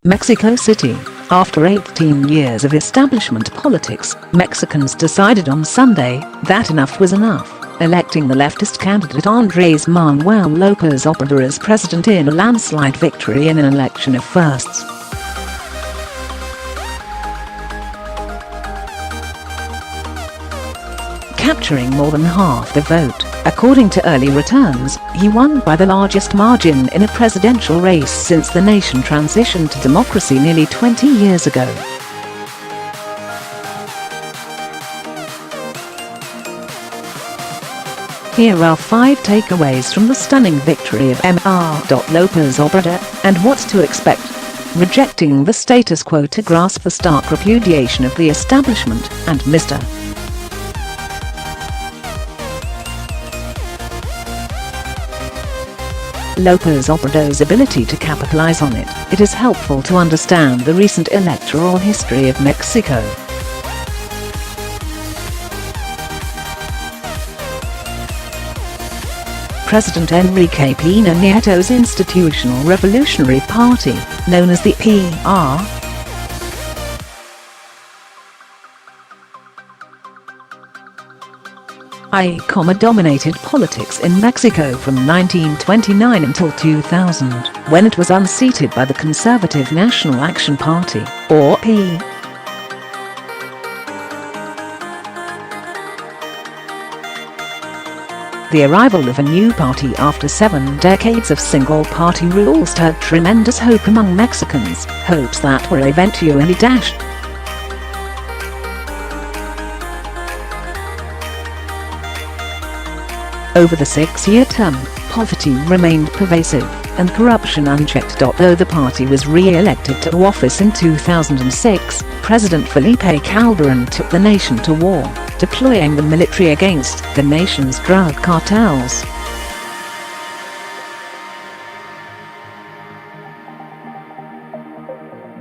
Mexico City. After 18 years of establishment politics, Mexicans decided on Sunday that enough was enough, electing the leftist candidate Andrés Manuel López Obrador as president in a landslide victory in an election of firsts. Capturing more than half the vote, according to early returns, he won by the largest margin in a presidential race since the nation transitioned to democracy nearly 20 years ago. Here are 5 takeaways from the stunning victory of Mr.López Obrador, and what to expect. Rejecting the status quo to grasp a stark repudiation of the establishment, and Mr. López Obrador's ability to capitalize on it. It is helpful to understand the recent electoral history of Mexico. President Enrique Peña Nieto's Institutional Revolutionary Party, known as the PR, dominated politics in Mexico from 1929 until 2000, when it was unseated by the conservative National Action Party, or P. The arrival of a new party after 7 decades of single-party rule stirred tremendous hope among Mexicans, hopes that were eventually dashed. Over the 6-year term, poverty remained pervasive, and corruption unchecked. Though the party was re-elected to office in 2006, President Felipe Calderón took the nation to war, deploying the military against the nation's drug cartels.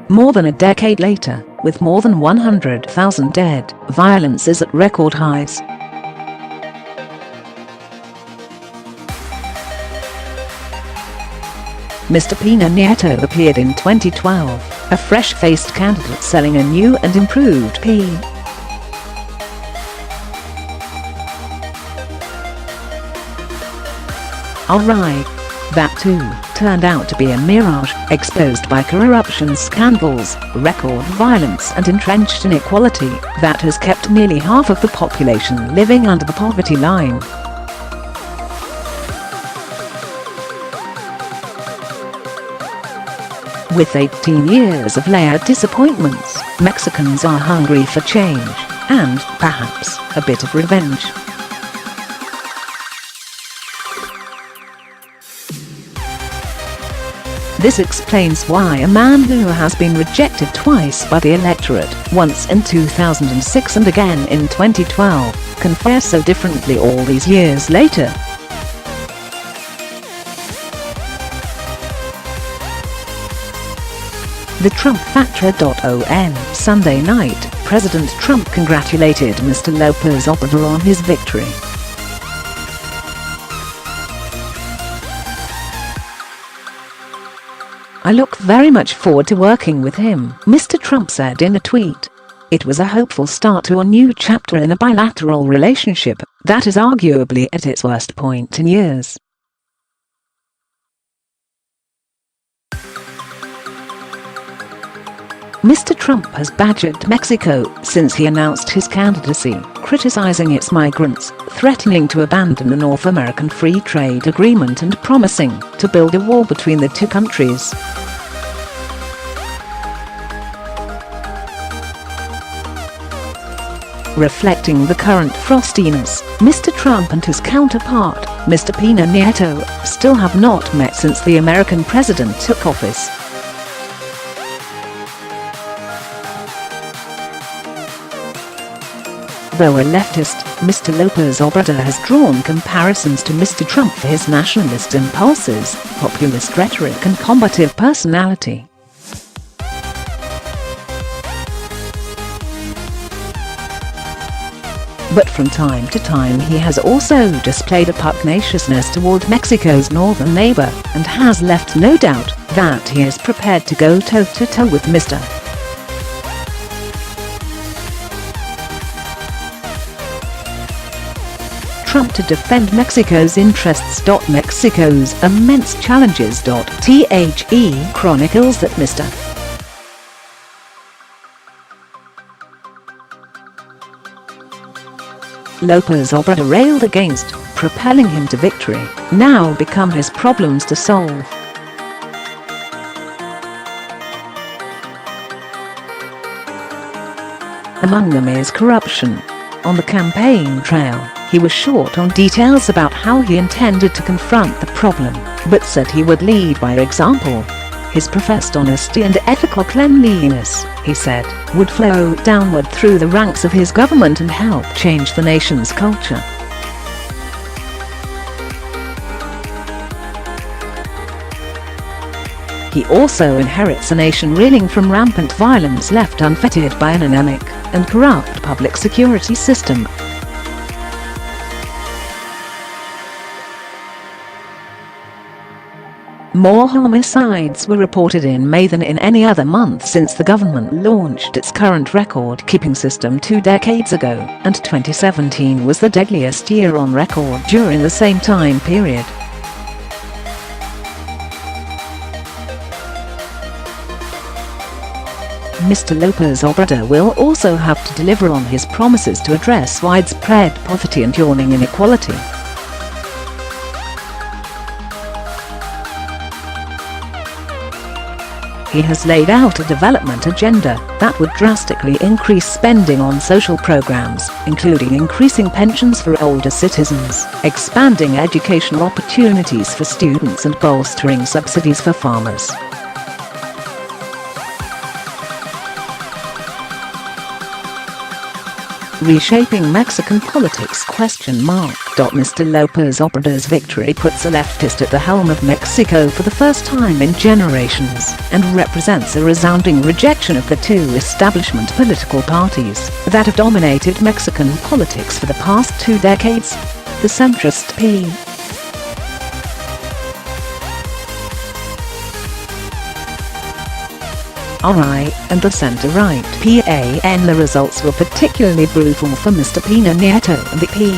More than a decade later, with more than 100,000 dead, violence is at record highs. Mr. Peña Nieto appeared in 2012, a fresh-faced candidate selling a new and improved P. Alright. That too turned out to be a mirage, exposed by corruption scandals, record violence and entrenched inequality that has kept nearly half of the population living under the poverty line. With 18 years of layered disappointments, Mexicans are hungry for change, and, perhaps, a bit of revenge. This explains why a man who has been rejected twice by the electorate, once in 2006 and again in 2012, can fare so differently all these years later. The Trump factor.On. Sunday night, President Trump congratulated Mr. López Obrador on his victory. "I look very much forward to working with him," Mr. Trump said in a tweet. "It was a hopeful start to a new chapter in a bilateral relationship that is arguably at its worst point in years." Mr. Trump has badgered Mexico since he announced his candidacy, criticizing its migrants, threatening to abandon the North American Free Trade Agreement and promising to build a wall between the two countries. Reflecting the current frostiness, Mr. Trump and his counterpart, Mr. Peña Nieto, still have not met since the American president took office. Though a leftist, Mr. López Obrador has drawn comparisons to Mr. Trump for his nationalist impulses, populist rhetoric and combative personality. but from time to time he has also displayed a pugnaciousness toward Mexico's northern neighbor, and has left no doubt that he is prepared to go toe-to-toe with Mr. Trump to defend Mexico's interests. Mexico's immense challenges.The chronicles that Mr. López Obrador railed against, propelling him to victory, now become his problems to solve. Among them is corruption. On the campaign trail, he was short on details about how he intended to confront the problem, but said he would lead by example. His professed honesty and ethical cleanliness, he said, would flow downward through the ranks of his government and help change the nation's culture. He also inherits a nation reeling from rampant violence, left unfettered by an anemic and corrupt public security system. More homicides were reported in May than in any other month since the government launched its current record-keeping system 2 decades ago, and 2017 was the deadliest year on record during the same time period. Mr. López Obrador will also have to deliver on his promises to address widespread poverty and yawning inequality. He has laid out a development agenda that would drastically increase spending on social programs, including increasing pensions for older citizens, expanding educational opportunities for students, and bolstering subsidies for farmers. Reshaping Mexican politics? Mr. López Obrador's victory puts a leftist at the helm of Mexico for the first time in generations, and represents a resounding rejection of the two establishment political parties that have dominated Mexican politics for the past 2 decades. The centrist P. RI, and the center-right PAN. The results were particularly brutal for Mr. Peña Nieto and the P.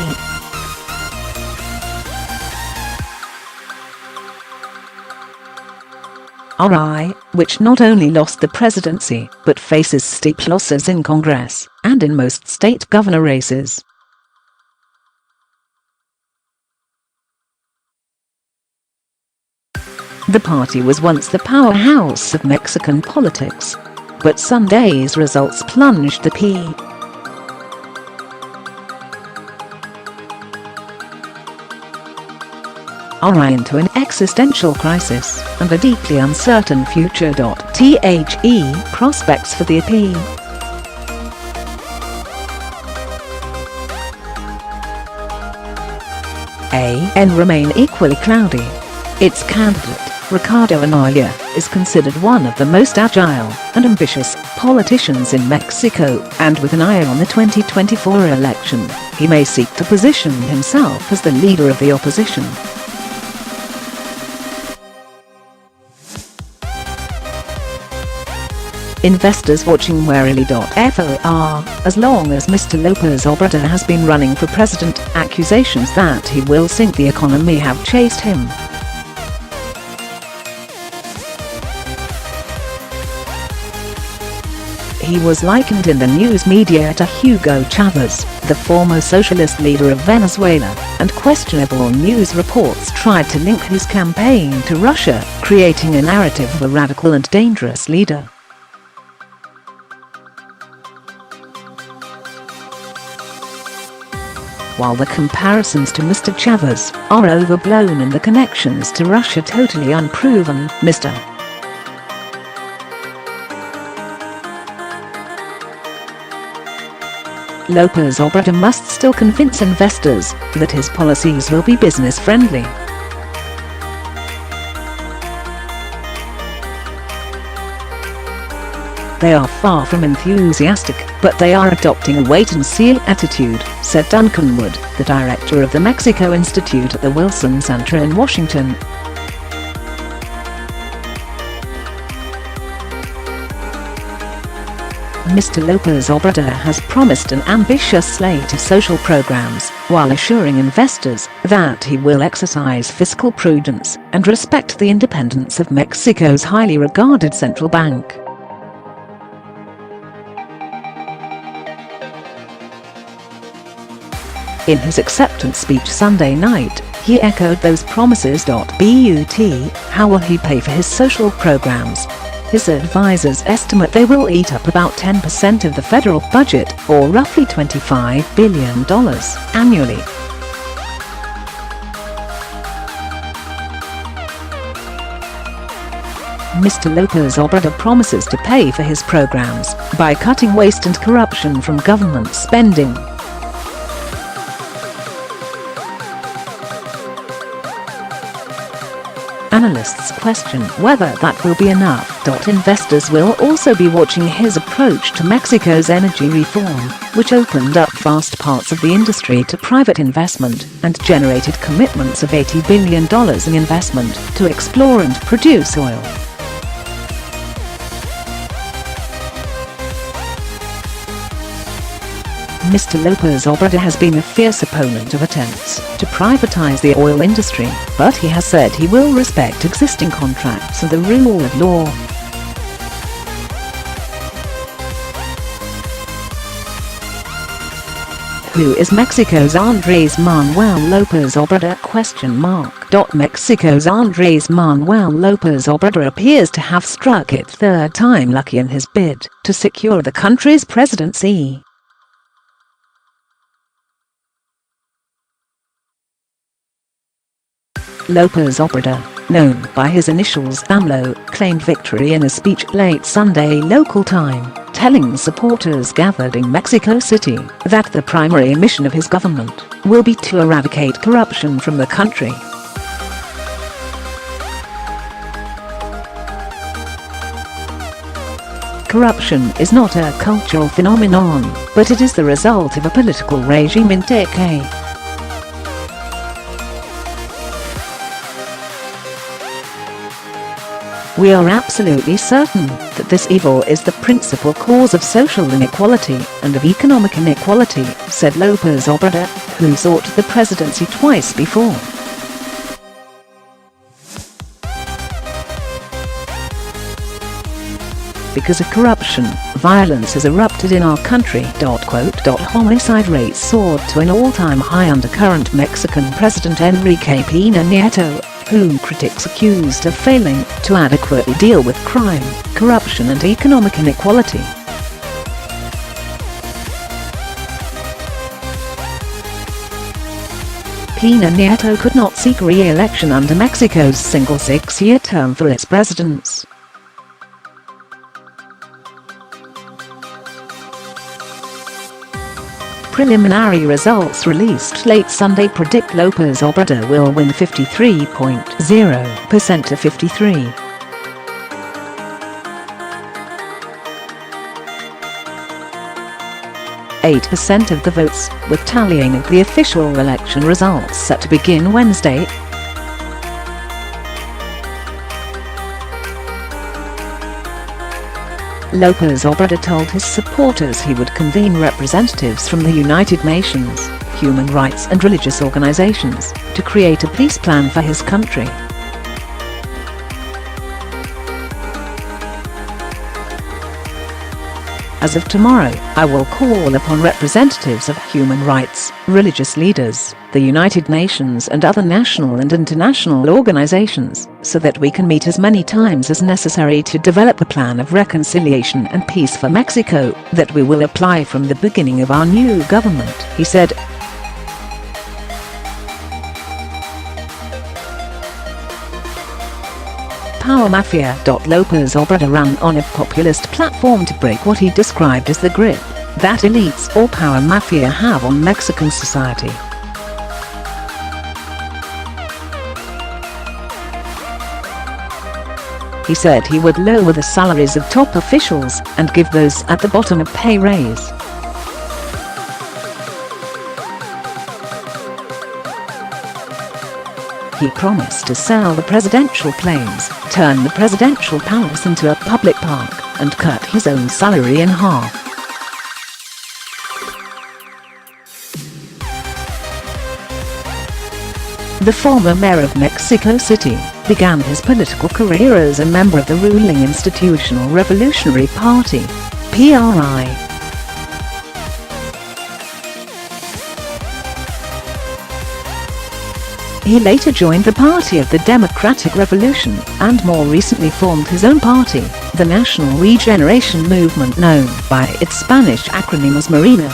RI, which not only lost the presidency, but faces steep losses in Congress, and in most state governor races. The party was once the powerhouse of Mexican politics, but Sunday's results plunged the P. RI into an existential crisis and a deeply uncertain future. The prospects for the P. AN remain equally cloudy. Its candidate, Ricardo Anaya, is considered one of the most agile and ambitious politicians in Mexico, and with an eye on the 2024 election, he may seek to position himself as the leader of the opposition. Investors watching warily. FOR, as long as Mr. López Obrador has been running for president, accusations that he will sink the economy have chased him. He was likened in the news media to Hugo Chavez, the former socialist leader of Venezuela, and questionable news reports tried to link his campaign to Russia, creating a narrative of a radical and dangerous leader. While the comparisons to Mr. Chavez are overblown and the connections to Russia totally unproven, Mr. López Obrador must still convince investors that his policies will be business-friendly. They are far from enthusiastic, but they are adopting a wait-and-see attitude, said Duncan Wood, the director of the Mexico Institute at the Wilson Center in Washington. Mr. López Obrador has promised an ambitious slate of social programs, while assuring investors that he will exercise fiscal prudence and respect the independence of Mexico's highly regarded central bank. In his acceptance speech Sunday night, he echoed those promises. But how will he pay for his social programs? His advisors estimate they will eat up about 10% of the federal budget, or roughly $25 billion, annually. Mr. López Obrador promises to pay for his programs by cutting waste and corruption from government spending. Analysts question whether that will be enough. Investors will also be watching his approach to Mexico's energy reform, which opened up vast parts of the industry to private investment and generated commitments of $80 billion in investment to explore and produce oil. Mr. López Obrador has been a fierce opponent of attempts to privatize the oil industry, but he has said he will respect existing contracts and the rule of law. Who is Mexico's Andrés Manuel López Obrador? Mexico's Andrés Manuel López Obrador appears to have struck it third time lucky in his bid to secure the country's presidency. López Obrador, known by his initials AMLO, claimed victory in a speech late Sunday local time, telling supporters gathered in Mexico City that the primary mission of his government will be to eradicate corruption from the country. Corruption is not a cultural phenomenon, but it is the result of a political regime in decay. We are absolutely certain that this evil is the principal cause of social inequality and of economic inequality, said López Obrador, who sought the presidency twice before. Because of corruption, violence has erupted in our country. Homicide rates soared to an all-time high under current Mexican President Enrique Peña Nieto, whom critics accused of failing to adequately deal with crime, corruption and economic inequality. Peña Nieto could not seek re-election under Mexico's single six-year term for its presidents. Preliminary results released late Sunday predict López Obrador will win 53.0% to 53.8% of the votes, with tallying of the official election results set to begin Wednesday. López Obrador told his supporters he would convene representatives from the United Nations, human rights and religious organizations to create a peace plan for his country. As of tomorrow, I will call upon representatives of human rights, religious leaders, the United Nations and other national and international organizations, so that we can meet as many times as necessary to develop a plan of reconciliation and peace for Mexico that we will apply from the beginning of our new government, he said. Power Mafia. López Obrador ran on a populist platform to break what he described as the grip that elites or power mafia have on Mexican society. He said he would lower the salaries of top officials and give those at the bottom a pay raise. He promised to sell the presidential planes, turn the presidential palace into a public park, and cut his own salary in half. The former mayor of Mexico City began his political career as a member of the ruling Institutional Revolutionary Party, PRI. He later joined the Party of the Democratic Revolution and more recently formed his own party, the National Regeneration Movement, known by its Spanish acronym as Morena.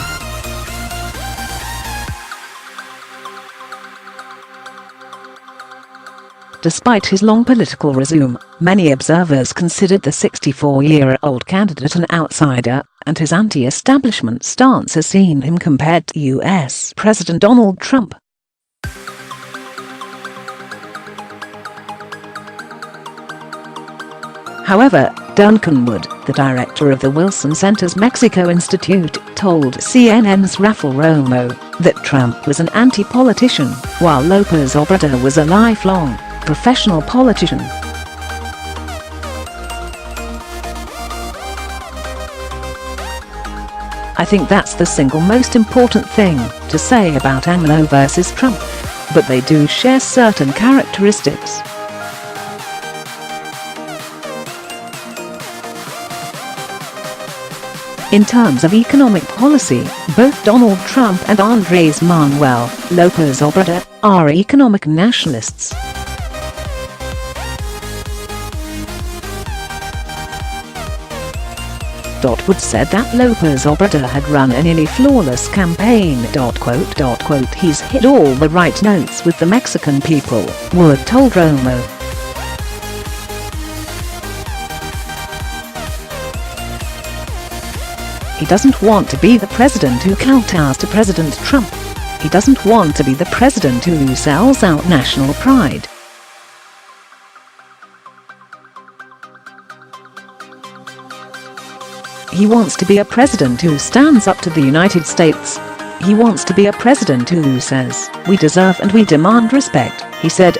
Despite his long political resume, many observers considered the 64-year-old candidate an outsider, and his anti-establishment stance has seen him compared to U.S. President Donald Trump. However, Duncan Wood, the director of the Wilson Center's Mexico Institute, told CNN's Rafael Romo that Trump was an anti-politician, while López Obrador was a lifelong, professional politician. I think that's the single most important thing to say about AMLO versus Trump. But they do share certain characteristics. In terms of economic policy, both Donald Trump and Andrés Manuel López Obrador are economic nationalists. Wood said that López Obrador had run a nearly flawless campaign. He's hit all the right notes with the Mexican people, Wood told Romo. He doesn't want to be the president who kowtows to President Trump. He doesn't want to be the president who sells out national pride. He wants to be a president who stands up to the United States. He wants to be a president who says, "We deserve and we demand respect," he said.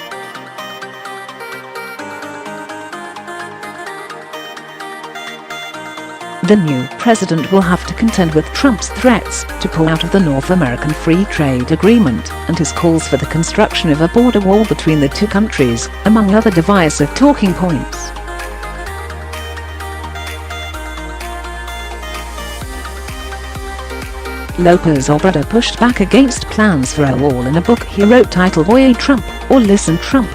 The new president will have to contend with Trump's threats to pull out of the North American Free Trade Agreement and his calls for the construction of a border wall between the two countries, among other divisive talking points. López Obrador pushed back against plans for a wall in a book he wrote titled "Oye Trump" or "Listen Trump."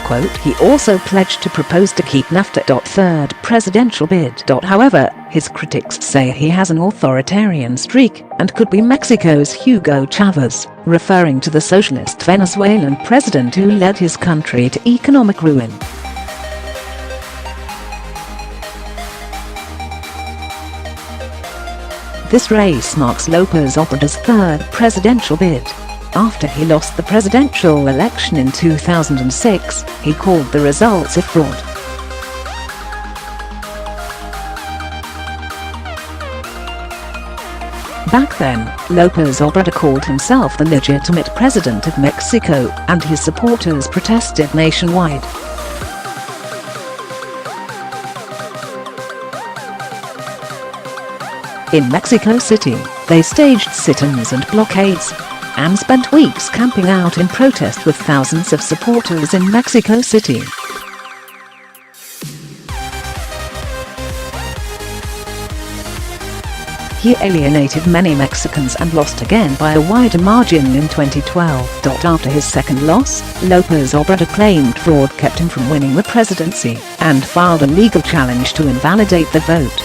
Quote, he also pledged to propose to keep NAFTA. Third presidential bid. However, his critics say he has an authoritarian streak and could be Mexico's Hugo Chavez, referring to the socialist Venezuelan president who led his country to economic ruin. This race marks López Obrador's third presidential bid. After he lost the presidential election in 2006, he called the results a fraud. Back then, López Obrador called himself the legitimate president of Mexico, and his supporters protested nationwide. In Mexico City, they staged sit-ins and blockades, and spent weeks camping out in protest with thousands of supporters in Mexico City. He alienated many Mexicans and lost again by a wider margin in 2012. After his second loss, López Obrador claimed fraud kept him from winning the presidency, and filed a legal challenge to invalidate the vote.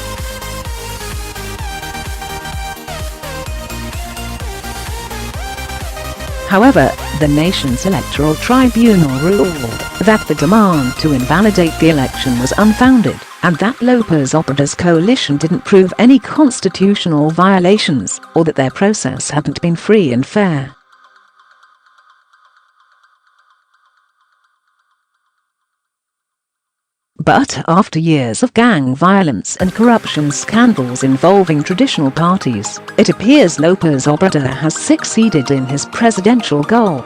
However, the nation's electoral tribunal ruled that the demand to invalidate the election was unfounded, and that López Obrador's coalition didn't prove any constitutional violations, or that their process hadn't been free and fair. But after years of gang violence and corruption scandals involving traditional parties, it appears López Obrador has succeeded in his presidential goal.